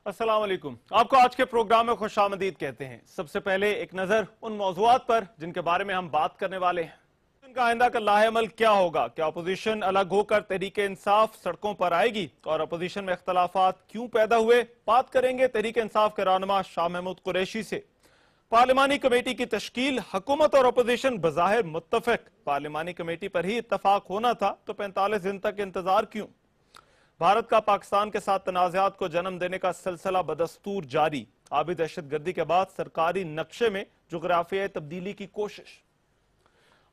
السلام علیکم. آپ کو آج کے پروگرام میں خوش آمدید کہتے ہیں. سب سے پہلے ایک نظر ان موضوعات پر جن کے بارے میں ہم بات کرنے والے ہیں. ان کا آئندہ کا لاہ عمل کیا ہوگا؟ کیا اپوزیشن الگ ہو کر تحریک انصاف سڑکوں پر آئے گی؟ اور اپوزیشن میں اختلافات کیوں پیدا ہوئے؟ بات کریں گے تحریک انصاف کے رہنما شاہ محمود قریشی سے. پارلیمانی کمیٹی کی تشکیل، حکومت اور اپوزیشن بظاہر متفق. پارلیمانی کمیٹی پر ہی اتفاق ہونا تھا تو 45 دن تک انتظار کیوں؟ بھارت کا پاکستان کے ساتھ تنازعات کو جنم دینے کا سلسلہ بدستور جاری. آبی دہشت گردی کے بعد سرکاری نقشے میں جغرافیائی تبدیلی کی کوشش.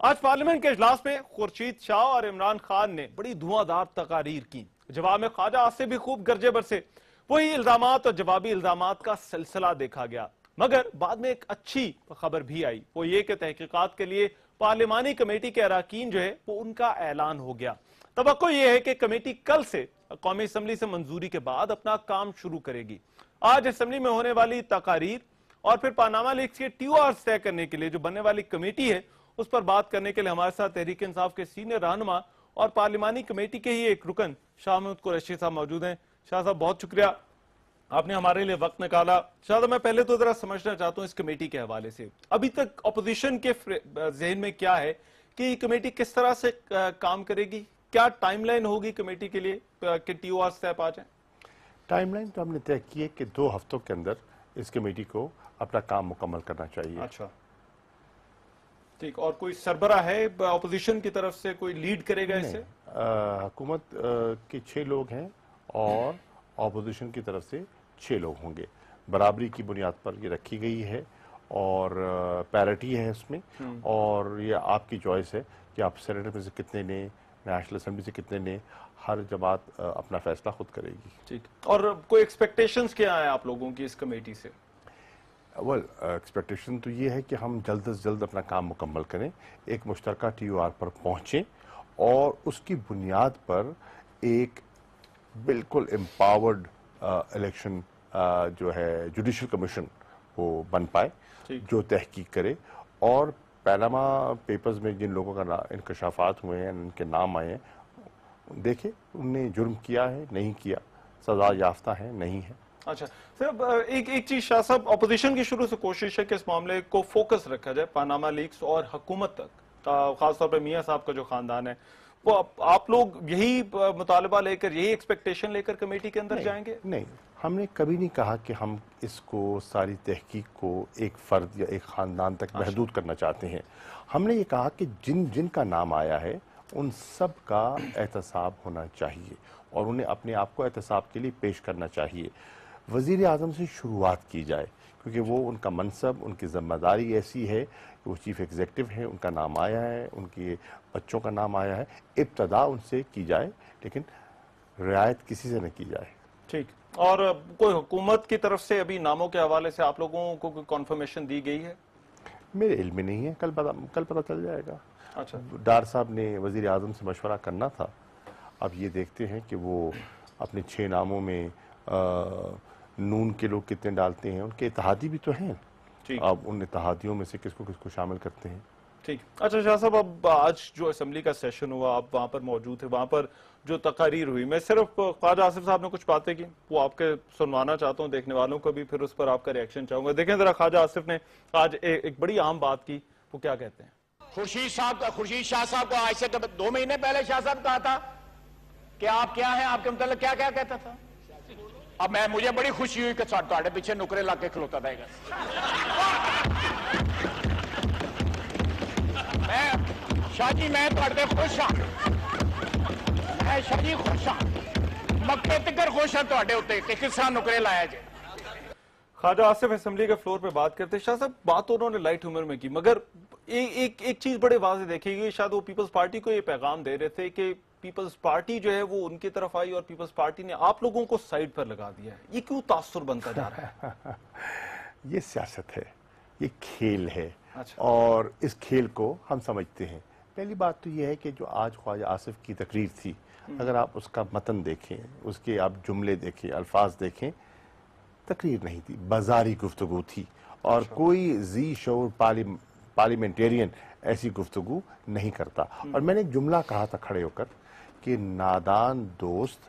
آج پارلیمنٹ کے اجلاس میں خورشید شاہ اور عمران خان نے بڑی دھواں دار تقاریر کی. جواب میں خواجہ آصف بھی خوب گرجے برسے. وہی الزامات اور جوابی الزامات کا سلسلہ دیکھا گیا. مگر بعد میں ایک اچھی خبر بھی آئی، وہ یہ کہ تحقیقات کے لیے پارلیمانی کمیٹی کے اراکین جو ہے وہ ان کا اعلان ہو گیا. توقع یہ ہے کہ کمیٹی کل سے قومی اسمبلی سے منظوری کے بعد اپنا کام شروع کرے گی. آج اسمبلی میں ہونے والی تقاریر اور پھر پاناما لیکس کے ٹیو آرز طے کرنے کے لیے جو بننے والی کمیٹی ہے اس پر بات کرنے کے لیے ہمارے ساتھ تحریک انصاف کے سینئر رہنما اور پارلیمانی کمیٹی کے ہی ایک رکن شاہ محمود قریشی صاحب موجود ہیں. شاہ صاحب بہت شکریہ، آپ نے ہمارے لیے وقت نکالا. شاہ صاحب میں پہلے تو ذرا سمجھنا چاہتا ہوں اس کمیٹی کے حوالے سے ابھی تک اپوزیشن کے ذہن میں کیا ہے کہ یہ کمیٹی کس طرح سے کام کرے گی؟ کیا ٹائم لائن ہوگی کمیٹی کے لیے کہ ٹیو آرز طے پا جائیں؟ ٹائم لائن تو ہم نے طے کی ہے کہ 2 ہفتوں کے اندر اس کمیٹی کو اپنا کام مکمل کرنا چاہیے. اچھا ٹھیک. اور کوئی سربراہ ہے اپوزیشن کی طرف سے، کوئی لیڈ کرے گا اسے؟ حکومت کے 6 لوگ ہیں اور اپوزیشن کی طرف سے 6 لوگ ہوں گے. برابری کی بنیاد پر یہ رکھی گئی ہے اور پیرٹی ہے اس میں، اور یہ آپ کی چوائس ہے کہ آپ سینیٹ میں سے کتنے لیں، نیشنل اسمبلی سے کتنے لیں. ہر جماعت اپنا فیصلہ خود کرے گی. ٹھیک. اور کوئی ایکسپیکٹیشنز کیا ہیں آپ لوگوں کی اس کمیٹی سے؟ ایکسپیکٹیشن تو یہ ہے کہ ہم جلد از جلد اپنا کام مکمل کریں، ایک مشترکہ ٹی او آر پر پہنچیں اور اس کی بنیاد پر ایک بالکل امپاورڈ الیکشن جو ہے جوڈیشل کمیشن وہ بن پائے جو تحقیق کرے. اور پاناما پیپرز میں جن لوگوں کا انکشافات ہوئے ہیں، ان کے نام آئے ہیں، دیکھیں انہوں نے جرم کیا ہے نہیں کیا، سزا یافتہ ہے نہیں ہے. اچھا صرف ایک چیز شاہ صاحب، اپوزیشن کی شروع سے کوشش ہے کہ اس معاملے کو فوکس رکھا جائے پاناما لیکس اور حکومت تک، خاص طور پہ میاں صاحب کا جو خاندان ہے وہ آپ لوگ یہی مطالبہ لے کر، یہی ایکسپیکٹیشن لے کر کمیٹی کے اندر جائیں گے؟ نہیں، ہم نے کبھی نہیں کہا کہ ہم اس کو ساری تحقیق کو ایک فرد یا ایک خاندان تک محدود کرنا چاہتے ہیں. ہم نے یہ کہا کہ جن کا نام آیا ہے ان سب کا احتساب ہونا چاہیے اور انہیں اپنے آپ کو احتساب کے لیے پیش کرنا چاہیے. وزیر اعظم سے شروعات کی جائے کیونکہ وہ ان کا منصب، ان کی ذمہ داری ایسی ہے کہ وہ چیف ایگزیکٹو ہیں، ان کا نام آیا ہے، ان کے بچوں کا نام آیا ہے. ابتدا ان سے کی جائے لیکن رعایت کسی سے نہ کی جائے. ٹھیک. اور کوئی حکومت کی طرف سے ابھی ناموں کے حوالے سے آپ لوگوں کو کوئی کنفرمیشن دی گئی ہے؟ میرے علم میں نہیں ہے، کل پتہ چل جائے گا. اچھا. ڈار صاحب نے وزیر اعظم سے مشورہ کرنا تھا. اب یہ دیکھتے ہیں کہ وہ اپنے 6 ناموں میں نون کے لوگ کتنے ڈالتے ہیں. ان کے اتحادی بھی تو ہیں، اب ان اتحادیوں میں سے کس کو شامل کرتے ہیں. ٹھیک. اچھا شاہ صاحب، اب آج جو اسمبلی کا سیشن ہوا آپ وہاں پر موجود تھے، وہاں پر جو تقاریر ہوئی، میں صرف خواجہ آصف صاحب نے کچھ باتیں کی وہ آپ کے سنوانا چاہتا ہوں، دیکھنے والوں کو بھی، پھر اس پر آپ کا ریاکشن چاہوں گا. دیکھیں ذرا خواجہ آصف نے آج ایک بڑی اہم بات کی، وہ کیا کہتے ہیں؟ خورشید شاہ صاحب کو آج سے 2 مہینے پہلے شاہ صاحب کہا تھا کہ آپ کیا ہیں، آپ کے متعلق کیا کہتا تھا. اب مجھے بڑی خوشی ہوئی کہ تھوڑے پیچھے نکرے لا کے کھلوتا رہے گا. شاہ جی میں تھوڑے خوش ہاں، میں شاہ جی خوش ہاں، مکے تکر خوش ہاں تھوڑے ہوتے کہ کس طرح نکرے لایا جائے. خواجہ آصف اسمبلی کے فلور پہ بات کرتے. شاہ صاحب بات انہوں نے لائٹ ہیومر میں کی، مگر ایک چیز بڑے واضح دیکھے گی، شاید وہ پیپلز پارٹی کو یہ پیغام دے رہے تھے کہ پیپلز پارٹی جو ہے وہ ان کی طرف آئی اور پیپلز پارٹی نے آپ لوگوں کو سائیڈ پر لگا دیا ہے. یہ کیوں تاثر بنتا جا رہا ہے؟ یہ سیاست ہے، یہ کھیل ہے. اور اس کھیل کو ہم سمجھتے ہیں. پہلی بات تو یہ ہے کہ جو آج خواجہ آصف کی تقریر تھی، اگر آپ اس کا متن دیکھیں، اس کے آپ جملے دیکھیں، الفاظ دیکھیں، تقریر نہیں تھی، بازاری گفتگو تھی. اور کوئی ذی شعور پارلیمنٹیرین ایسی گفتگو نہیں کرتا. اور میں نے جملہ کہا تھا کھڑے ہو کر کہ نادان دوست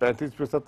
35%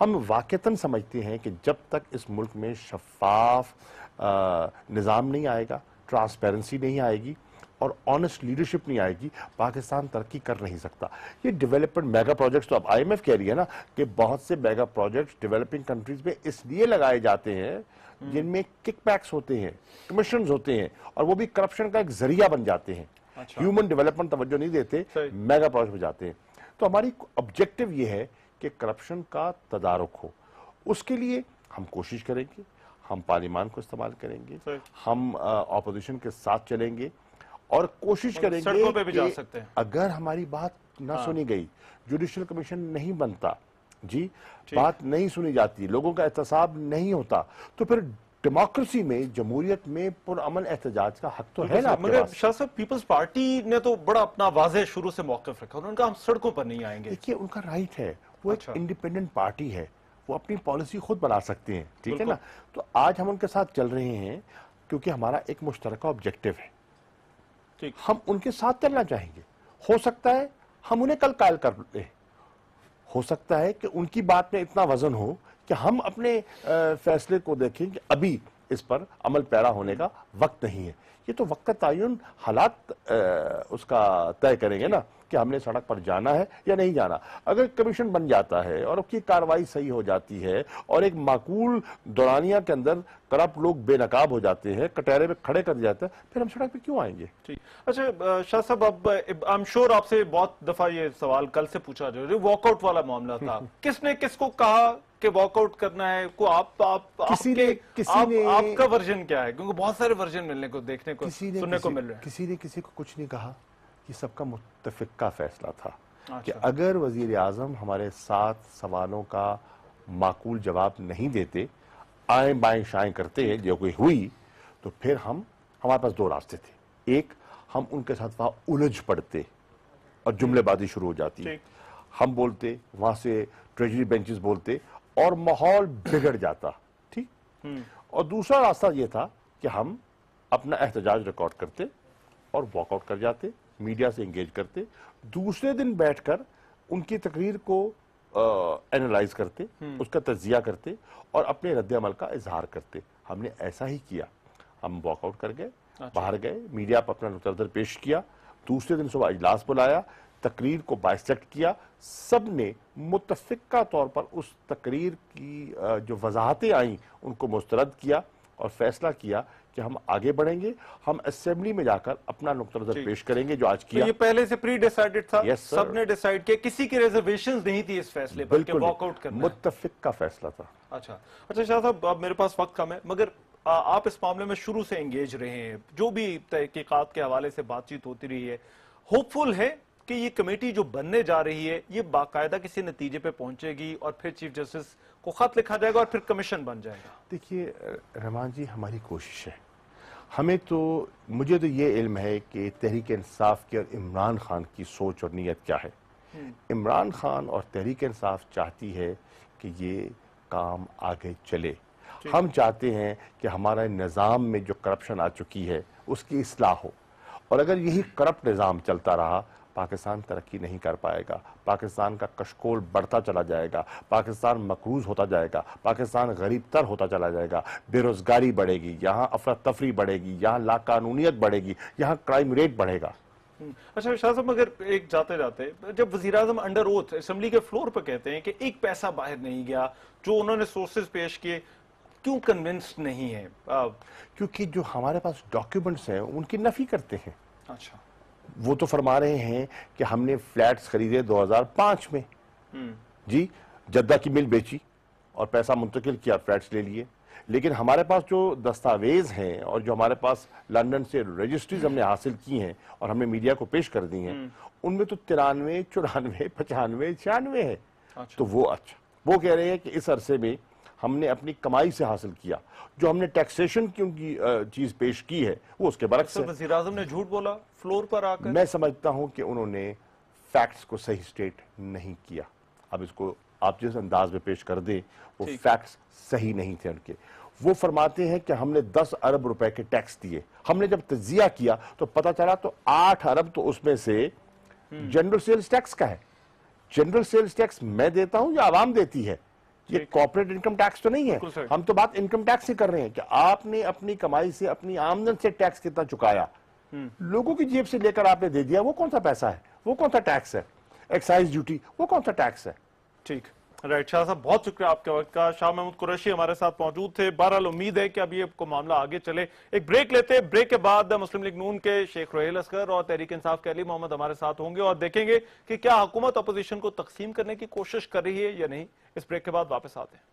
ہم واقعتاً سمجھتے ہیں کہ جب تک اس ملک میں شفاف نظام نہیں آئے گا، ٹرانسپیرنسی نہیں آئے گی اور آنسٹ لیڈرشپ نہیں آئے گی، پاکستان ترقی کر نہیں سکتا۔ یہ ڈیولپمنٹ میگا پروجیکٹس تو اب آئی ایم ایف کہہ رہی ہے نا کہ بہت سے میگا پروجیکٹس ڈیولپنگ کنٹریز میں اس لیے لگائے جاتے ہیں جن میں کک بیکس ہوتے ہیں، کمیشنز ہوتے ہیں، اور وہ بھی کرپشن کا ایک ذریعہ بن جاتے ہیں۔ ہیومن ڈیولپمنٹ توجہ نہیں دیتے، میگا پروجیکٹ میں جاتے ہیں۔ تو ہماری آبجیکٹو یہ ہے کہ کرپشن کا تدارک ہو، اس کے لیے ہم کوشش کریں گے، ہم پارلیمان کو استعمال کریں گے، ہم اپوزیشن کے ساتھ چلیں گے اور کوشش کریں گے کہ اگر ہماری بات نہ سنی گئی، جوڈیشل کمیشن نہیں بنتا، جی بات نہیں سنی جاتی، لوگوں کا احتساب نہیں ہوتا، تو پھر ڈیموکریسی میں، جمہوریت میں پرامن احتجاج کا حق تو ہے نا۔ مگر شاہ صاحب پیپلز پارٹی نے تو بڑا اپنا واضح شروع سے موقف رکھا، انہوں نے کہا ہم سڑکوں پر نہیں آئیں گے۔ دیکھیے ان کا رائٹ ہے، وہ ایک انڈیپینڈنٹ پارٹی ہے، وہ اپنی پالیسی خود بنا سکتے ہیں، ٹھیک ہے نا۔ تو آج ہم ان کے ساتھ چل رہے ہیں کیونکہ ہمارا ایک مشترکہ آبجیکٹو ہے، ہم ان کے ساتھ چلنا چاہیں گے۔ ہو سکتا ہے ہم انہیں کل قائل کر لیں، ہو سکتا ہے کہ ان کی بات میں اتنا وزن ہو کہ ہم اپنے فیصلے کو دیکھیں کہ ابھی اس پر عمل پیرا ہونے کا وقت نہیں ہے۔ یہ تو وقت کا تعین حالات اس کا طے کریں گے نا کہ ہم نے سڑک پر جانا ہے یا نہیں جانا۔ اگر کمیشن بن جاتا ہے اور اس کی کارروائی صحیح ہو جاتی ہے اور ایک معقول دورانیہ کے اندر کرپٹ لوگ بے نقاب ہو جاتے ہیں، کٹہرے میں کھڑے کر جاتے ہیں، پھر ہم سڑک پہ کیوں آئیں گے؟ اچھا شاہ صاحب، اب I'm sure آپ سے بہت دفعہ یہ سوال کل سے پوچھا جا رہا ہے، واک آؤٹ والا معاملہ تھا، کس نے کس کو کہا کہ واک آؤٹ کرنا ہے؟ آپ کا ورژن کیا ہے؟ کیونکہ بہت سارے ورژن ملنے کو، دیکھنے کو، سننے کو مل رہے ہیں۔ کسی نے کسی کو کچھ نہیں کہا، یہ سب کا متفقہ فیصلہ تھا کہ اگر وزیر اعظم ہمارے 7 سوالوں کا معقول جواب نہیں دیتے، آئیں بائیں شائیں کرتے ہیں، جو کوئی ہوئی، تو پھر ہمارے پاس 2 راستے تھے۔ ایک، ہم ان کے ساتھ وہاں الجھ پڑتے اور جملے بازی شروع ہو جاتی، ہم بولتے، وہاں سے ٹریجری بینچز بولتے اور ماحول بگڑ جاتا، ٹھیک۔ اور دوسرا راستہ یہ تھا کہ ہم اپنا احتجاج ریکارڈ کرتے اور واک آؤٹ کر جاتے، میڈیا سے انگیج کرتے، دوسرے دن بیٹھ کر ان کی تقریر کو اینالائز کرتے، اس کا تجزیہ کرتے اور اپنے رد عمل کا اظہار کرتے۔ ہم نے ایسا ہی کیا، ہم واک آؤٹ کر گئے، باہر گئے، میڈیا پر اپنا نقطہ نظر پیش کیا، دوسرے دن صبح اجلاس بلایا، تقریر کو بائسیکٹ کیا، سب نے متفقہ طور پر اس تقریر کی جو وضاحتیں آئیں ان کو مسترد کیا اور فیصلہ کیا کہ ہم آگے بڑھیں گے، ہم اسمبلی میں جا کر اپنا نقطہ نظر پیش کریں گے، جو آج کیا۔ یہ پہلے سے پری ڈیسائیڈڈ تھا، سب نے ڈیسائیڈ کیا، کسی کی ریزرویشنز نہیں تھی اس فیصلے پر کہ واک آؤٹ کرنا ہے، متفق کا فیصلہ تھا۔ اچھا شاہ صاحب، اب میرے پاس وقت کم ہے، مگر آپ اس معاملے میں شروع سے انگیج رہے ہیں، جو بھی تحقیقات کے حوالے سے بات چیت ہوتی رہی ہے، ہوپ فل ہے کہ یہ کمیٹی جو بننے جا رہی ہے یہ باقاعدہ کسی نتیجے پہ پہنچے گی اور پھر چیف جسٹس کو خط لکھا جائے گا اور پھر کمیشن بن جائے گا؟ دیکھیے رحمان جی، ہماری کوشش ہے، مجھے تو یہ علم ہے کہ تحریک انصاف کی اور عمران خان کی سوچ اور نیت کیا ہے۔ عمران خان اور تحریک انصاف چاہتی ہے کہ یہ کام آگے چلے۔ ہم چاہتے ہیں کہ ہمارے نظام میں جو کرپشن آ چکی ہے اس کی اصلاح ہو، اور اگر یہی کرپٹ نظام چلتا رہا پاکستان ترقی نہیں کر پائے گا، پاکستان کا کشکول بڑھتا چلا جائے گا، پاکستان مقروض ہوتا جائے گا، پاکستان غریب تر ہوتا چلا جائے گا، بے روزگاری بڑھے گی، یہاں افراتفری بڑھے گی، یہاں لا قانونیت بڑھے گی، یہاں کرائم ریٹ بڑھے گا۔ اچھا شاہ صاحب، مگر ایک جاتے جاتے جب وزیراعظم انڈر اوتھ اسمبلی کے فلور پہ کہتے ہیں کہ ایک پیسہ باہر نہیں گیا، جو انہوں نے سورسز پیش کیے، کیوں کنونسڈ نہیں ہے؟ کیونکہ جو ہمارے پاس ڈاکیومنٹس ہیں ان کی نفی کرتے ہیں۔ اچھا، وہ تو فرما رہے ہیں کہ ہم نے فلیٹس خریدے 2005 میں، جی جدہ کی مل بیچی اور پیسہ منتقل کیا، فلیٹس لے لیے، لیکن ہمارے پاس جو دستاویز ہیں اور جو ہمارے پاس لندن سے رجسٹریز ہم نے حاصل کی ہیں اور ہم نے میڈیا کو پیش کر دی ہیں، ان میں تو 93, 94, 95, 96 ہے۔ تو وہ کہہ رہے ہیں کہ اس عرصے میں ہم نے اپنی کمائی سے حاصل کیا، جو ہم نے ٹیکسیشن کی ان کی چیز پیش کی ہے وہ اس کے برعکس ہے۔ وزیر اعظم نے جھوٹ بولا فلور پر آ کر؟ میں سمجھتا ہوں کہ انہوں نے فیکٹس کو صحیح سٹیٹ نہیں کیا۔ اب اس کو آپ جس انداز میں پیش کر دیں، وہ فیکٹس صحیح نہیں تھے ان کے۔ وہ فرماتے ہیں کہ ہم نے 10 ارب روپے کے ٹیکس دیے، ہم نے جب تجزیہ کیا تو پتہ چلا تو 8 ارب تو اس میں سے جنرل سیلز ٹیکس کا ہے۔ جنرل سیلز ٹیکس میں دیتا ہوں یا عوام دیتی ہے؟ یہ کارپوریٹ انکم ٹیکس تو نہیں ہے. ہم تو بات انکم ٹیکس سے کر رہے ہیں کہ آپ نے اپنی کمائی سے اپنی آمدن سے ٹیکس کتنا چکایا, لوگوں کی جیب سے لے کر آپ نے دے دیا, وہ کون سا پیسہ ہے, وہ کون سا ٹیکس ہے, ایکسائز ڈیوٹی وہ کون سا ٹیکس ہے. ٹھیک رائٹ. شاہ صاحب بہت شکریہ آپ کے وقت کا. شاہ محمود قریشی ہمارے ساتھ موجود تھے. بہرحال امید ہے کہ اب یہ کو معاملہ آگے چلے. ایک بریک لیتے ہیں, بریک کے بعد مسلم لیگ نون کے شیخ روہیل اصغر اور تحریک انصاف کے علی محمد ہمارے ساتھ ہوں گے اور دیکھیں گے کہ کیا حکومت اپوزیشن کو تقسیم کرنے کی کوشش کر رہی ہے یا نہیں. اس بریک کے بعد واپس آتے ہیں.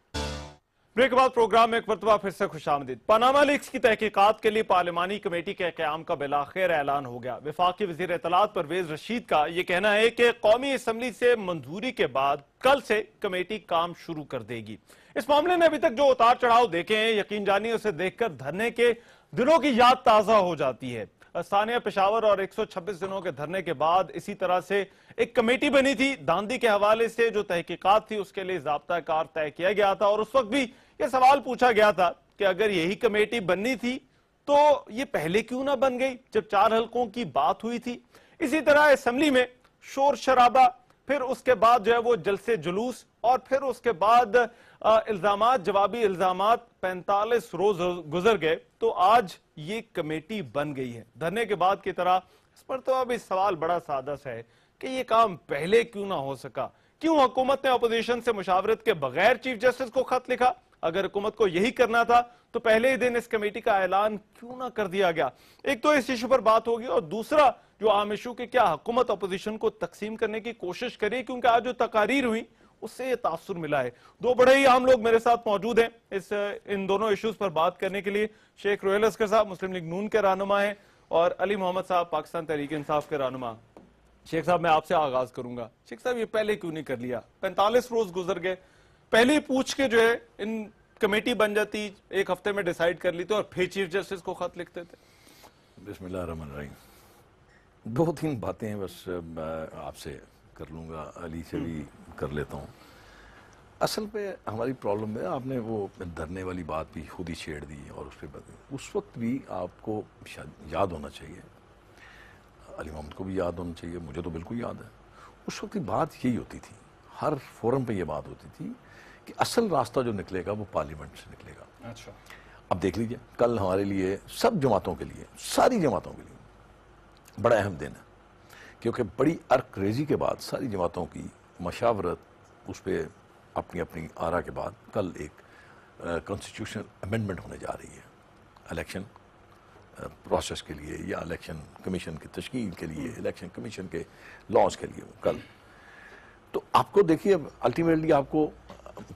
بریک کے بعد پروگرام میں ایک مرتبہ پھر سے خوش آمدید. پاناما لیکس کی تحقیقات کے لیے پارلیمانی کمیٹی کے قیام کا بالآخر اعلان ہو گیا. وفاقی وزیر اطلاعات پرویز رشید کا یہ کہنا ہے کہ قومی اسمبلی سے منظوری کے بعد کل سے کمیٹی کام شروع کر دے گی. اس معاملے میں ابھی تک جو اتار چڑھاؤ دیکھے ہیں, یقین جانیے اسے دیکھ کر دھرنے کے دنوں کی یاد تازہ ہو جاتی ہے. ثانیہ پشاور اور 126 دنوں کے دھرنے کے بعد اسی طرح سے ایک کمیٹی بنی تھی. داندی کے حوالے سے جو تحقیقات تھی اس کے لیے ضابطہ کار طے کیا گیا تھا اور اس وقت بھی یہ سوال پوچھا گیا تھا کہ اگر یہی کمیٹی بننی تھی تو یہ پہلے کیوں نہ بن گئی جب 4 حلقوں کی بات ہوئی تھی. اسی طرح اسمبلی میں شور شرابہ, پھر اس کے بعد جو ہے وہ جلسے جلوس, اور پھر اس کے بعد الزامات, جوابی الزامات. 45 روز گزر گئے تو آج یہ کمیٹی بن گئی ہے. دھرنے کے بعد کی طرح اس پر تو اب اس سوال بڑا سادہ ہے کہ یہ کام پہلے کیوں نہ ہو سکا. کیوں حکومت نے اپوزیشن سے مشاورت کے بغیر چیف جسٹس کو خط لکھا؟ اگر حکومت کو یہی کرنا تھا تو پہلے ہی دن اس کمیٹی کا اعلان کیوں نہ کر دیا گیا؟ ایک تو اس ایشو پر بات ہوگی, اور دوسرا جو عام ایشو کہ کیا حکومت اپوزیشن کو تقسیم کرنے کی کوشش کرے, کیونکہ آج جو تقاریر ہوئی اس سے یہ تاثر ملا ہے. دو بڑے ہی عام لوگ میرے ساتھ موجود ہیں ان دونوں ایشوز پر بات کرنے کے لیے. شیخ روہیل اصغر صاحب مسلم لیگ نون کے رہنما ہیں اور علی محمد صاحب پاکستان تحریک انصاف کے رہنما. شیخ صاحب میں آپ سے آغاز کروں گا. شیخ صاحب یہ پہلے کیوں نہیں کر لیا؟ 45 روز گزر گئے, پہلے ہی پوچھ کے جو ہے ان کمیٹی بن جاتی, ایک ہفتے میں ڈیسائیڈ کر لیتے اور پھر چیف جسٹس کو خط لکھتے تھے. بسم اللہ الرحمن الرحیم. 2-3 باتیں ہیں بس آپ سے کر لوں گا, علی سے بھی کر لیتا ہوں. اصل پہ ہماری پرابلم ہے, آپ نے وہ دھرنے والی بات بھی خود ہی چھیڑ دی اور اس پہ اس وقت بھی آپ کو یاد ہونا چاہیے, علی محمد کو بھی یاد ہونا چاہیے, مجھے تو بالکل یاد ہے. اس وقت کی بات یہی ہوتی تھی, ہر فورم پہ یہ بات ہوتی تھی کہ اصل راستہ جو نکلے گا وہ پارلیمنٹ سے نکلے گا. اچھا, اب دیکھ لیجئے کل ہمارے لیے, سب جماعتوں کے لیے, ساری جماعتوں کے لیے بڑا اہم دن ہے, کیونکہ بڑی ارک ریزی کے بعد ساری جماعتوں کی مشاورت, اس پہ اپنی اپنی آرا کے بعد کل ایک کانسٹیٹیوشنل امینڈمنٹ ہونے جا رہی ہے الیکشن پروسیس کے لیے, یا الیکشن کمیشن کی تشکیل کے لیے, الیکشن کمیشن کے لاز کے لیے کل. تو آپ کو دیکھیے الٹیمیٹلی آپ کو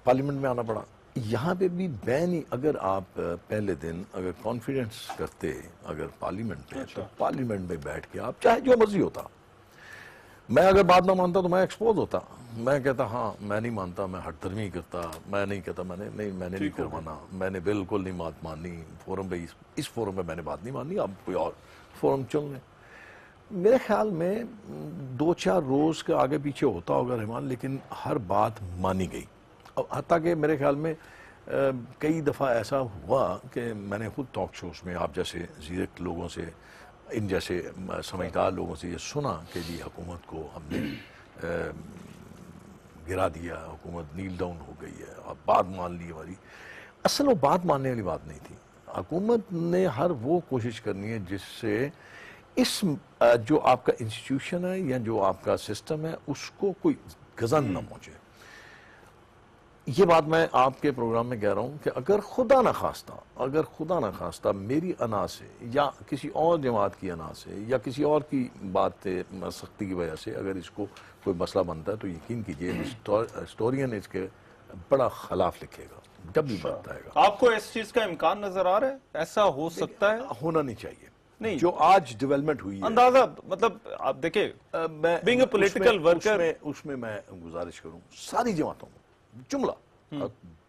پارلیمنٹ میں آنا پڑا. یہاں پہ بھی بین, اگر آپ پہلے دن اگر کانفیڈنس کرتے اگر پارلیمنٹ میں, تو پارلیمنٹ میں بیٹھ کے آپ چاہے جو مرضی ہوتا, میں اگر بات نہ مانتا تو میں ایکسپوز ہوتا, میں کہتا ہاں میں نہیں مانتا, میں ہٹ درمی کرتا, میں نہیں کہتا میں نے نہیں کروانا, میں نے بالکل نہیں بات ماننی فورم پہ, اس فورم پہ میں نے بات نہیں ماننی, آپ کوئی اور فورم چن لیں. میرے خیال میں 2-4 روز کے آگے پیچھے ہوتا ہوگا رحمان, لیکن ہر بات مانی گئی. حتیٰ کہ میرے خیال میں کئی دفعہ ایسا ہوا کہ میں نے خود ٹاک شوز میں آپ جیسے زیرک لوگوں سے, ان جیسے سمجھدار لوگوں سے یہ سنا کہ جی حکومت کو ہم نے گرا دیا, حکومت نیل ڈاؤن ہو گئی ہے, اور بات مان لی ہماری. اصل وہ بات ماننے والی بات نہیں تھی. حکومت نے ہر وہ کوشش کرنی ہے جس سے اس جو آپ کا انسٹیٹیوشن ہے یا جو آپ کا سسٹم ہے اس کو کوئی گزن نہ پہنچے. یہ بات میں آپ کے پروگرام میں کہہ رہا ہوں کہ اگر خدا نہ خواستہ میری انا سے یا کسی اور جماعت کی انا سے یا کسی اور کی بات سختی کی وجہ سے اگر اس کو کوئی مسئلہ بنتا ہے تو یقین کیجئے ہسٹورین اس کے بڑا خلاف لکھے گا جب بھی بنتا ہے گا. آپ کو اس چیز کا امکان نظر آ رہا ہے ایسا ہو سکتا ہے؟ ہونا نہیں چاہیے. نہیں, جو آج ڈیولپمنٹ ہوئی ہے اندازہ, مطلب آپ دیکھیں being a political worker, اس میں میں گزارش کروں ساری جماعتوں کو, جملہ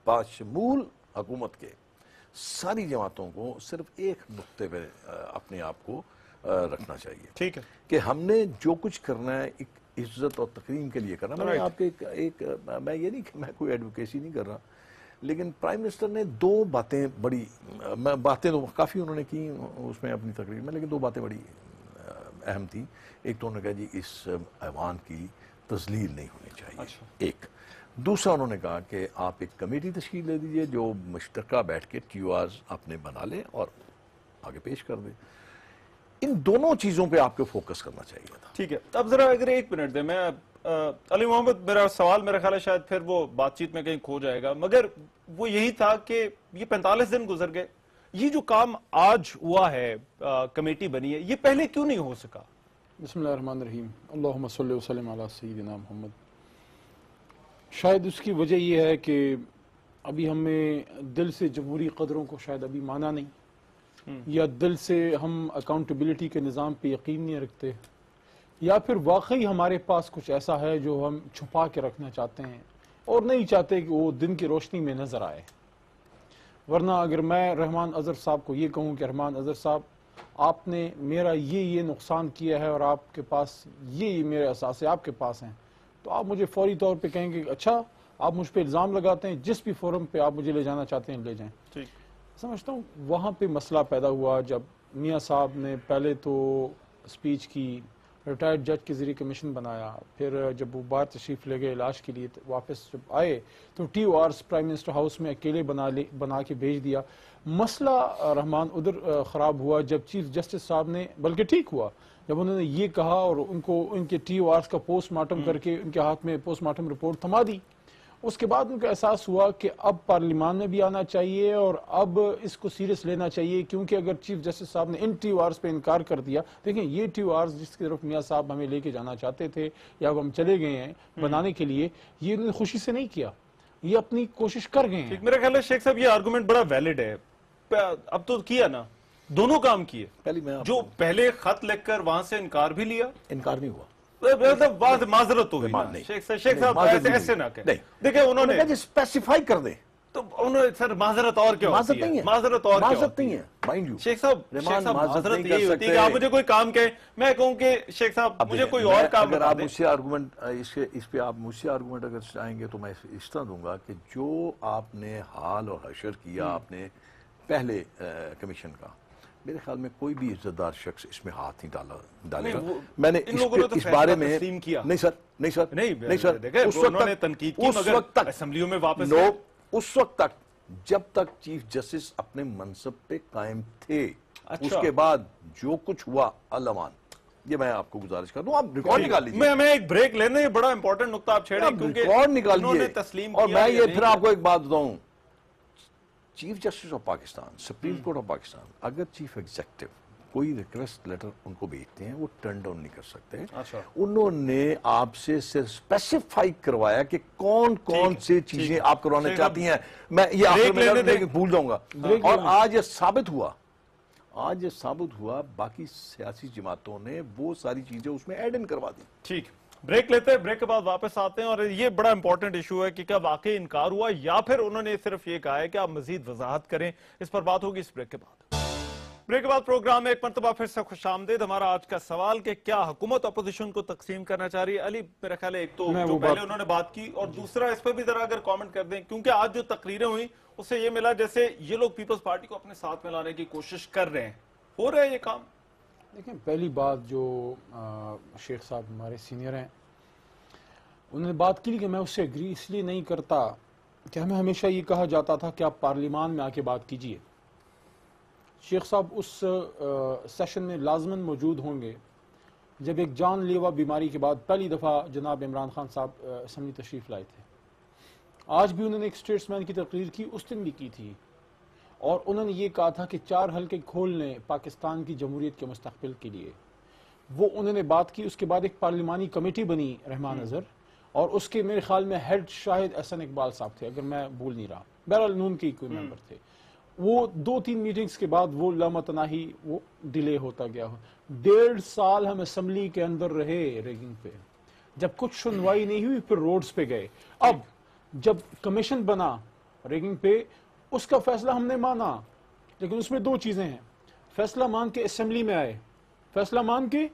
باشمول حکومت کے ساری جماعتوں کو صرف ایک نقطے پہ اپنے آپ کو رکھنا چاہیے. ٹھیک ہے کہ ہم نے جو کچھ کرنا ہے ایک عزت اور تکریم کے لیے کرنا. میں نے آپ کے ایک میں یہ نہیں کہ میں کوئی ایڈوکیسی نہیں کر رہا, لیکن پرائم منسٹر نے 2 باتیں بڑی, باتیں تو کافی انہوں نے کی اس میں اپنی تقریر میں, لیکن 2 باتیں بڑی اہم تھیں. ایک تو انہوں نے کہا جی اس ایوان کی تذلیل نہیں ہونی چاہیے, ایک. دوسرا انہوں نے کہا کہ آپ ایک کمیٹی تشکیل دے دیجئے جو مشترکہ بیٹھ کے TORs اپنے بنا لیں اور آگے پیش کر دیں. ان دونوں چیزوں پہ آپ کو فوکس کرنا چاہیے تھا. ٹھیک ہے. اب ذرا اگر 1 منٹ دیں, میں علی محمد, میرا سوال میرا خیال ہے شاید پھر وہ بات چیت میں کہیں کھو جائے گا, مگر وہ یہی تھا کہ یہ 45 دن گزر گئے, یہ جو کام آج ہوا ہے, کمیٹی بنی ہے, یہ پہلے کیوں نہیں ہو سکا؟ بسم اللہ الرحمن الرحیم. اللہم صلی وسلم علی سیدنا محمد. شاید اس کی وجہ یہ ہے کہ ابھی ہمیں دل سے جمہوری قدروں کو شاید ابھی مانا نہیں, یا دل سے ہم اکاؤنٹیبلٹی کے نظام پہ یقین نہیں رکھتے, یا پھر واقعی ہمارے پاس کچھ ایسا ہے جو ہم چھپا کے رکھنا چاہتے ہیں اور نہیں چاہتے کہ وہ دن کی روشنی میں نظر آئے. ورنہ اگر میں رحمان اظہر صاحب کو یہ کہوں کہ رحمان اظہر صاحب آپ نے میرا یہ نقصان کیا ہے اور آپ کے پاس یہ میرے اثاثے آپ کے پاس ہیں, تو آپ مجھے فوری طور پہ کہیں گے اچھا آپ مجھ پہ الزام لگاتے ہیں, جس بھی فورم پہ آپ مجھے لے جانا چاہتے ہیں لے جائیں. سمجھتا ہوں وہاں پہ مسئلہ پیدا ہوا جب میاں صاحب نے پہلے تو اسپیچ کی, ریٹائرڈ جج کے ذریعے کمیشن بنایا, پھر جب وہ باہر تشریف لے گئے علاج کے لیے واپس جب آئے تو TORs پرائم منسٹر ہاؤس میں اکیلے بنا کے بھیج دیا. مسئلہ رحمان ادھر خراب ہوا جب چیف جسٹس صاحب نے, بلکہ ٹھیک ہوا جب انہوں نے یہ کہا اور ان کے TORs کا پوسٹ مارٹم کر کے ان کے ہاتھ میں پوسٹ مارٹم رپورٹ تھما دی. اس کے بعد ان کا احساس ہوا کہ اب پارلیمان میں بھی آنا چاہیے اور اب اس کو سیریس لینا چاہیے, کیونکہ اگر چیف جسٹس صاحب نے ان TORs پہ انکار کر دیا, دیکھیں یہ TORs جس کی طرف میاں صاحب ہمیں لے کے جانا چاہتے تھے یا ہم چلے گئے ہیں بنانے کے لیے, یہ انہوں نے خوشی سے نہیں کیا, یہ اپنی کوشش کر گئے ہیں. میرا خیال ہے شیخ صاحب یہ آرگومنٹ بڑا ویلڈ ہے. اب تو کیا نا, دونوں کام کیے, جو پہلے خط لکھ کر وہاں سے انکار بھی لیا, انکار نہیں ہوا, معذرت ہوئی. شیخ صاحب ایسے نہ کہیں, دیکھیں انہوں نے اسپیسیفائی کر دیں تو انہوں نے سر معذرت اور کیا ہوتی ہے, معذرت اور کیا ہوتی ہے مائنڈ یو. شیخ صاحب معذرت یہ ہوتی ہے کہ آپ مجھے کوئی کام کہیں, میں کہوں کہ شیخ صاحب مجھے کوئی اور کام اگر آپ مجھ سے آرگومنٹ اس پہ آپ مجھ سے آرگومنٹ اگر چاہیں گے تو میں اس طرح دوں گا کہ جو آپ نے حال اور حشر کیا آپ نے پہلے کمیشن کا, میرے خیال میں کوئی بھی عزت دار شخص اس میں ہاتھ نہیں ڈالے گا. میں نے اس بارے میں نہیں سر اسمبلیوں میں واپس اس وقت تک جب تک چیف جسٹس اپنے منصب پہ قائم تھے, اس کے بعد جو کچھ ہوا اللہ, یہ میں آپ کو گزارش کر دوں, آپ ریکارڈ نکال لیجیے. میں ایک بریک لینا, یہ بڑا امپورٹنٹ نقطہ آپ چھیڑیں کیونکہ ریکارڈ نکال لیجیے تسلیم. اور میں یہ پھر آپ کو ایک بات بتاؤں, chief justice of Pakistan, supreme court of Pakistan, اگر چیف ایگزیکٹو کوئی ریکویسٹ لیٹر ان کو بھیجتے ہیں وہ ٹرن ڈاؤن نہیں کر سکتے. انہوں نے آپ سے صرف اسپیسیفائی کروایا کہ کون کون سے چیزیں آپ کروانا چاہتی ہیں. میں یہ آخر میں بھول جاؤں گا, اور آج یہ ثابت ہوا باقی سیاسی جماعتوں نے وہ ساری چیزیں اس میں ایڈ ان کروا دی. ٹھیک, بریک لیتے ہیں, بریک کے بعد واپس آتے ہیں, اور یہ بڑا امپورٹنٹ ایشو ہے کہ کیا واقعی انکار ہوا یا پھر انہوں نے صرف یہ کہا ہے کہ آپ مزید وضاحت کریں. اس پر بات ہوگی اس بریک کے بعد. بریک کے بعد پروگرام میں ایک مرتبہ پھر سے خوش آمدید. ہمارا آج کا سوال کہ کیا حکومت اپوزیشن کو تقسیم کرنا چاہ رہی ہے؟ علی میرا خیال ہے ایک تو جو پہلے انہوں نے بات کی, اور دوسرا اس پہ بھی ذرا اگر کامنٹ کر دیں, کیونکہ آج جو تقریریں ہوئی اس سے یہ ملا جیسے یہ لوگ پیپلز پارٹی کو اپنے ساتھ میں لانے کی کوشش کر رہے ہیں. ہو رہا ہے یہ کام؟ دیکھیں, پہلی بات جو شیخ صاحب ہمارے سینئر ہیں انہوں نے بات کی کہ میں اس سے اگری اس لیے نہیں کرتا کہ ہمیں ہمیشہ یہ کہا جاتا تھا کہ آپ پارلیمان میں آ کے بات کیجئے. شیخ صاحب اس سیشن میں لازماً موجود ہوں گے جب ایک جان لیوا بیماری کے بعد پہلی دفعہ جناب عمران خان صاحب اسمبلی تشریف لائے تھے. آج بھی انہوں نے ایک اسٹیٹسمین کی تقریر کی, اس دن بھی کی تھی, اور انہوں نے یہ کہا تھا کہ 4 حلقے کھولنے پاکستان کی جمہوریت کے مستقبل کے لیے. وہ انہوں نے بات کی. اس کے بعد ایک پارلیمانی کمیٹی بنی رحمان اظہر, اور اس کے میرے خیال میں ہیڈ شاہد احسن اقبال صاحب تھے اگر میں بھول نہیں رہا, بہرحال نون کے کوئی ممبر تھے. وہ 2-3 میٹنگز کے بعد وہ لامتناہی وہ ڈیلے ہوتا گیا. 1.5 سال ہم اسمبلی کے اندر رہے ریگنگ پہ, جب کچھ سنوائی نہیں ہوئی پھر روڈز پہ گئے. اب جب کمیشن بنا ریگنگ پہ اس کا فیصلہ ہم نے مانا, لیکن اس میں 2 چیزیں ہیں. فیصلہ مان کے اسمبلی میں آئے, فیصلہ مان کے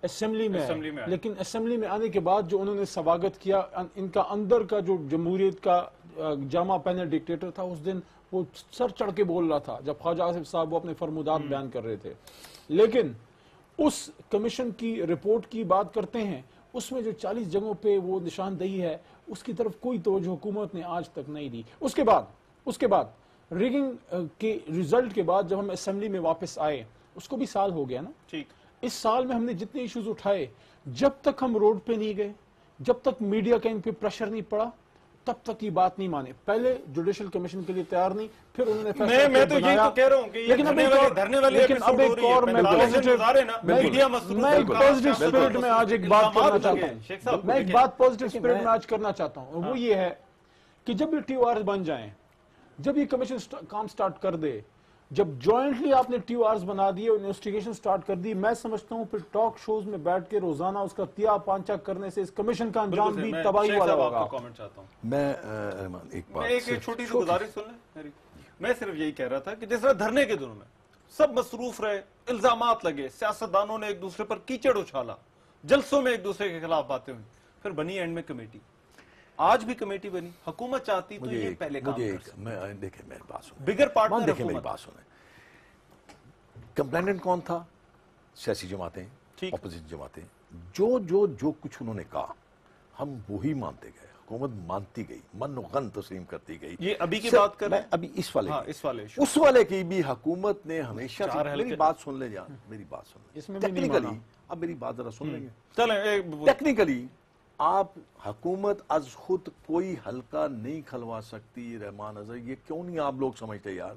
اسمبلی میں آئے, لیکن اسمبلی میں آنے کے بعد جو انہوں نے سواگت کیا, ان کا اندر کا جو جمہوریت کا جامع پہنے ڈکٹیٹر تھا اس دن وہ سر چڑھ کے بول رہا تھا جب خواجہ آصف صاحب وہ اپنے فرمودات بیان کر رہے تھے. لیکن اس کمیشن کی رپورٹ کی بات کرتے ہیں, اس میں جو 40 جگہوں پہ وہ نشاندہی ہے اس کی طرف کوئی توجہ حکومت نے آج تک نہیں دی. اس کے بعد ریگنگ کے ریزلٹ کے بعد جب ہم اسمبلی میں واپس آئے, اس کو بھی سال ہو گیا نا. ٹھیک, اس سال میں ہم نے جتنے ایشوز اٹھائے, جب تک ہم روڈ پہ نہیں گئے, جب تک میڈیا کا ان پہ پریشر نہیں پڑا, تب تک یہ بات نہیں مانے. پہلے جوڈیشل کمیشن کے لیے تیار نہیں, پھر انہوں نے فیصلہ میں تو یہی تو کہہ رہا ہوں کہ یہ دھرنے والی اب ایک اور میں ایک پازیٹیو اسپرٹ میں آج ایک بات کرنا چاہتا ہوں. میں ایک بات پازیٹیو اسپرٹ میں آج کرنا چاہتا ہوں, وہ یہ ہے کہ جب یہ ٹی او آرز بن جائیں, جب یہ کمیشن کام سٹارٹ کر دے, جب جوائنٹلی آپ نے ٹی او آرز بنا دیے, انویسٹیگیشن سٹارٹ کر دی, میں سمجھتا ہوں پھر ٹاک شوز میں بیٹھ کے روزانہ اس کا تیا پانچا کرنے سے اس کمیشن کا انجام بھی تباہی والا ہوگا. میں ایک چھوٹی سی گزارش سن لیں. میں صرف یہی کہہ رہا تھا کہ جس طرح دھرنے کے دنوں میں سب مصروف رہے, الزامات لگے, سیاستدانوں نے ایک دوسرے پر کیچڑ اچھالا, جلسوں میں ایک دوسرے کے خلاف باتیں ہوئی, پھر بنی اینڈ میں کمیٹی. آج بھی کمیٹی بنی, حکومت چاہتی تو یہ پہلے کام کر. دیکھیں میری بات سنیں, بگر پارٹنر دیکھیں میری بات سنیں. کمپلیننٹ کون تھا؟ سیاسی جماعتیں, اپوزیشن جماعتیں. جو کچھ انہوں نے کہا ہم وہی مانتے گئے, حکومت مانتی گئی, من و غن تسلیم کرتی گئی. یہ ابھی کی بات کر رہے ہیں, ابھی اس والے اس والے کی بھی حکومت نے ہمیشہ, میری بات سن لے جان, میری بات سن لیں ٹیکنیکلی. اب میری بات ذرا سن لیں گے. چلیں ٹیکنیکلی آپ حکومت از خود کوئی حلقہ نہیں کھلوا سکتی. رحمان اظہر, یہ کیوں نہیں آپ لوگ سمجھتے یار؟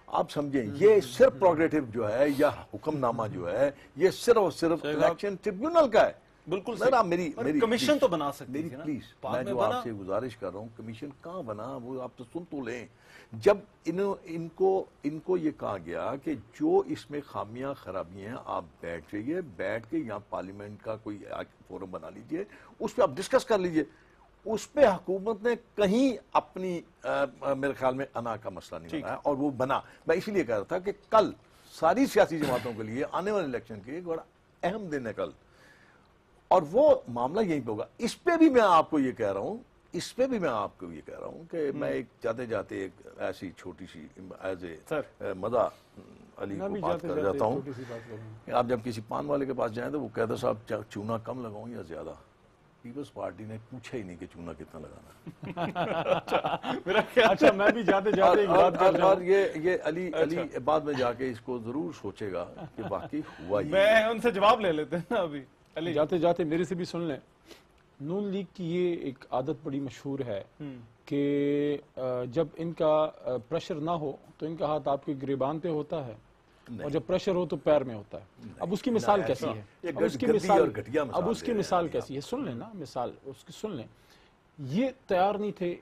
آپ سمجھیں, یہ صرف پروگریٹو جو ہے یا حکم نامہ جو ہے, یہ صرف اور صرف الیکشن ٹریبیونل کا ہے. بالکل میری کمیشن تو بنا سکتی میری ہے نا. پلیز, میں جو آپ سے گزارش کر رہا ہوں, کمیشن کہاں بنا وہ آپ تو سن تو لیں. جب ان کو یہ کہا گیا کہ جو اس میں خامیاں خرابیاں ہیں آپ بیٹھ جائیے, بیٹھ کے یہاں پارلیمنٹ کا کوئی فورم بنا لیجئے, اس پہ آپ ڈسکس کر لیجئے. اس پہ حکومت نے کہیں اپنی میرے خیال میں انا کا مسئلہ نہیں بنایا, اور وہ بنا. میں اسی لیے کہہ رہا تھا کہ کل ساری سیاسی جماعتوں کے لیے آنے والے الیکشن کے ایک بڑا اہم دن ہے کل, اور وہ معاملہ یہیں پہ ہوگا. اس پہ بھی میں آپ کو یہ کہہ رہا ہوں کہ میں ایک جاتے جاتے ایک ایسی چھوٹی سی ایز اے مزہ علی کو بات کر جاتا ہوں. آپ جب کسی پان والے کے پاس جائیں تو وہ کہتا صاحب چونا کم لگاؤں یا زیادہ؟ پیپلز پارٹی نے پوچھا ہی نہیں کہ چونا کتنا لگانا. اچھا, میں بھی جاتے اور یہ علی بعد میں جا کے اس کو ضرور سوچے گا کہ واقعی ہوا یہ. میں ان سے جواب لے لیتے ہیں نا ابھی. جاتے جاتے میرے سے بھی سن لیں, نون لیگ کی یہ ایک عادت بڑی مشہور ہے کہ جب ان کا پریشر نہ ہو تو ان کا ہاتھ آپ کے گریبان پہ ہوتا ہے, اور جب پریشر ہو تو پیر میں ہوتا ہے. اب اس کی مثال کیسی ہے؟ اب اس کی مثال کیسی ہے؟ سن لیں نا مثال اس کی, سن لیں. یہ تیار نہیں تھے,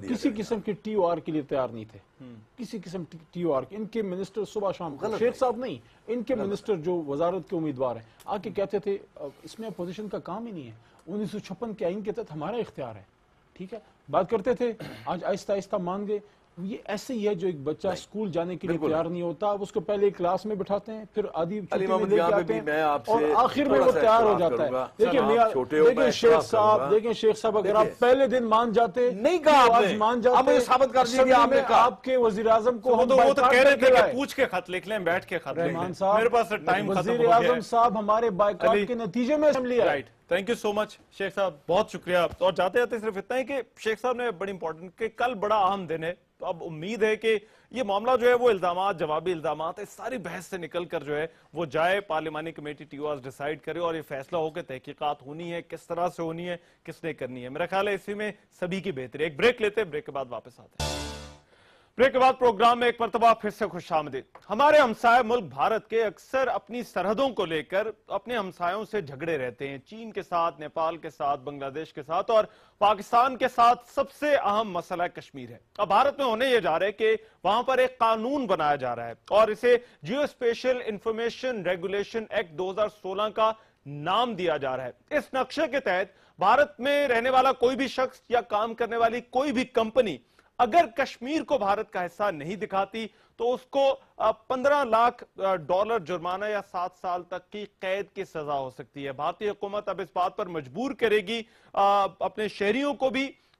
کسی قسم کے ٹی او آر کے لیے تیار نہیں تھے, کسی قسم کی ٹی او آر. ان کے منسٹر صبح شام, شیخ صاحب نہیں, ان کے منسٹر جو وزارت کے امیدوار ہیں, آ کے کہتے تھے اس میں اپوزیشن کا کام ہی نہیں ہے, 1956 کے آئین کے تحت ہمارا اختیار ہے. ٹھیک ہے, بات کرتے تھے, آج آہستہ آہستہ مان گئے. یہ ایسے ہی ہے جو ایک بچہ اسکول جانے کے لیے تیار نہیں ہوتا, اس کو پہلے کلاس میں بٹھاتے ہیں, پھر آدھی چھٹی میں لے کے آتے ہیں, اور آخر میں وہ تیار ہو جاتا ہے. دیکھیں شیخ صاحب, اگر آپ پہلے دن مان جاتے, نہیں کہا مان جاتے, آپ کے وزیر اعظم کو وہ تو کہہ رہے تھے کہ پوچھ کے خط لکھ لیں, بیٹھ کے خط لکھ لیں. میرے پاس ٹائم ختم ہو گیا. وزیر اعظم صاحب ہمارے بائیکاٹ کے نتیجے میں اسمبلی آئی. Thank you so much Sheikh Sahab, بہت شکریہ. اور جاتے جاتے صرف اتنا ہی کہ شیخ صاحب نے بڑی امپورٹنٹ کہ کل بڑا اہم دن ہے, تو اب امید ہے کہ یہ معاملہ جو ہے وہ الزامات, جوابی الزامات, اس ساری بحث سے نکل کر جو ہے وہ جائے, پارلیمانی کمیٹی ٹی او آرز ڈیسائیڈ کرے, اور یہ فیصلہ ہو کہ تحقیقات ہونی ہے, کس طرح سے ہونی ہے, کس نے کرنی ہے. میرا خیال ہے اسی میں سبھی کی بہتری. ایک بریک لیتے ہیں, بریک کے بعد واپس آتے ہیں. بریک کے بعد پروگرام میں ایک مرتبہ پھر سے خوش آمدید. ہمارے ہمسائے ملک بھارت کے اکثر اپنی سرحدوں کو لے کر اپنے ہمسایوں سے جھگڑے رہتے ہیں. چین کے ساتھ, نیپال کے ساتھ, بنگلہ دیش کے ساتھ, اور پاکستان کے ساتھ سب سے اہم مسئلہ کشمیر ہے. اب بھارت میں ہونے یہ جا رہا ہے کہ وہاں پر ایک قانون بنایا جا رہا ہے, اور اسے geospatial information regulation act 2016 کا نام دیا جا رہا ہے. اس نقشے کے تحت بھارت میں رہنے والا کوئی بھی شخص یا کام کرنے والی کوئی بھی کمپنی اگر کشمیر کو بھارت کا حصہ نہیں دکھاتی تو اس کو $15 لاکھ جرمانہ یا 7 سال تک کی قید کی سزا ہو سکتی ہے. بھارتی حکومت اب اس بات پر مجبور کرے گی اپنے شہریوں کو بھی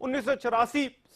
1984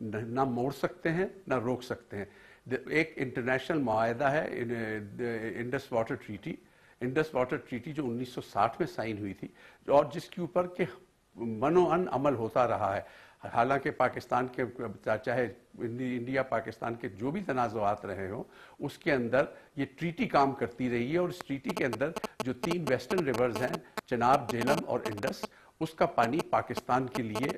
نہ موڑ سکتے ہیں نہ روک سکتے ہیں. ایک انٹرنیشنل معاہدہ ہے Indus water treaty. Indus water treaty جو 1960 میں سائن ہوئی تھی اور جس کے اوپر کہ منو ان عمل ہوتا رہا ہے. حالانکہ پاکستان کے چاہے انڈیا پاکستان کے جو بھی تنازعات رہے ہوں اس کے اندر یہ ٹریٹی کام کرتی رہی ہے. اور اس ٹریٹی کے اندر جو 3 ویسٹرن ریورز ہیں چناب، جہلم اور انڈس، اس کا پانی پاکستان کے لیے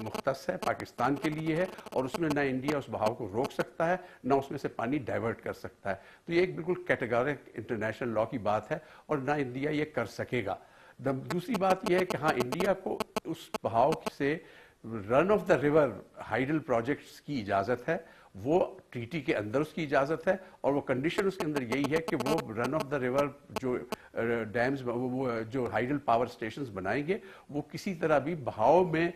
مختص ہے، پاکستان کے لیے ہے، اور اس میں نہ انڈیا اس بہاؤ کو روک سکتا ہے نہ اس میں سے پانی ڈائیورٹ کر سکتا ہے. تو یہ ایک بالکل کیٹیگورک انٹرنیشنل لا کی بات ہے اور نہ انڈیا یہ کر سکے گا. دوسری بات یہ ہے کہ ہاں انڈیا کو اس بہاؤ سے run of the river hydel projects کی اجازت ہے، وہ ٹریٹی کے اندر اس کی اجازت ہے، اور وہ کنڈیشن اس کے اندر یہی ہے کہ وہ رن آف دا ریور جو ڈیمز جو ہائیڈل پاور سٹیشنز بنائیں گے وہ کسی طرح بھی بہاؤ میں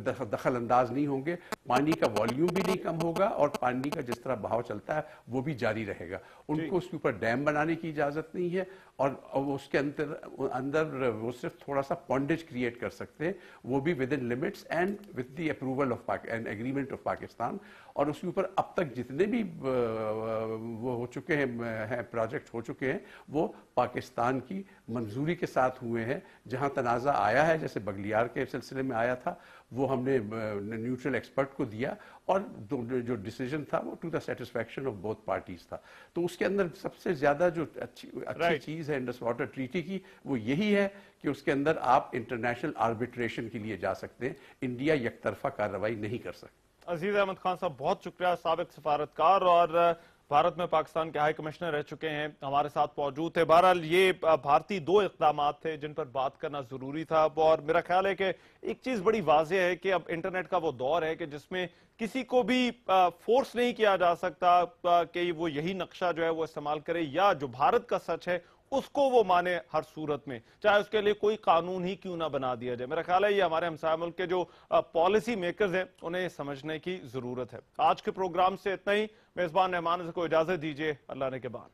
دخل انداز نہیں ہوں گے. پانی کا والیوم بھی نہیں کم ہوگا اور پانی کا جس طرح بہاؤ چلتا ہے وہ بھی جاری رہے گا. ان کو اس کے اوپر ڈیم بنانے کی اجازت نہیں ہے اور اس کے اندر وہ صرف تھوڑا سا پونڈیج کریٹ کر سکتے ہیں، وہ بھی with in limits and with the approval of and agreement of Pakistan. اور اس کے اوپر اب تک جتنے بھی وہ ہو چکے ہیں پروجیکٹ ہو چکے ہیں وہ پاکستان کی منظوری کے ساتھ ہوئے ہیں. جہاں تنازع آیا ہے جیسے بگلیار کے سلسلے میں آیا تھا وہ ہم نے نیوٹرل ایکسپرٹ کو دیا اور جو ڈیسیجن تھا وہ to the satisfaction of both parties تھا. تو اس کے اندر سب سے زیادہ جو اچھی چیز ہے انڈس واٹر ٹریٹی کی وہ یہی ہے کہ اس کے اندر آپ انٹرنیشنل آربیٹریشن کے لیے جا سکتے ہیں. انڈیا یک طرفہ کارروائی نہیں کر سکتا. عزیز احمد خان صاحب بہت شکریہ، سابق سفارتکار اور بھارت میں پاکستان کے ہائی کمشنر رہ چکے ہیں، ہمارے ساتھ موجود تھے. بہرحال یہ بھارتی 2 اقدامات تھے جن پر بات کرنا ضروری تھا، اور میرا خیال ہے کہ ایک چیز بڑی واضح ہے کہ اب انٹرنیٹ کا وہ دور ہے کہ جس میں کسی کو بھی فورس نہیں کیا جا سکتا کہ وہ یہی نقشہ جو ہے وہ استعمال کرے یا جو بھارت کا سچ ہے اس کو وہ مانے ہر صورت میں، چاہے اس کے لیے کوئی قانون ہی کیوں نہ بنا دیا جائے. میرا خیال ہے یہ ہمارے ہمسایہ ملک کے جو پالیسی میکرز ہیں انہیں یہ سمجھنے کی ضرورت ہے. آج کے پروگرام سے اتنا ہی. میزبان رحمان سے کو اجازت دیجیے. اللہ نے کے بعد.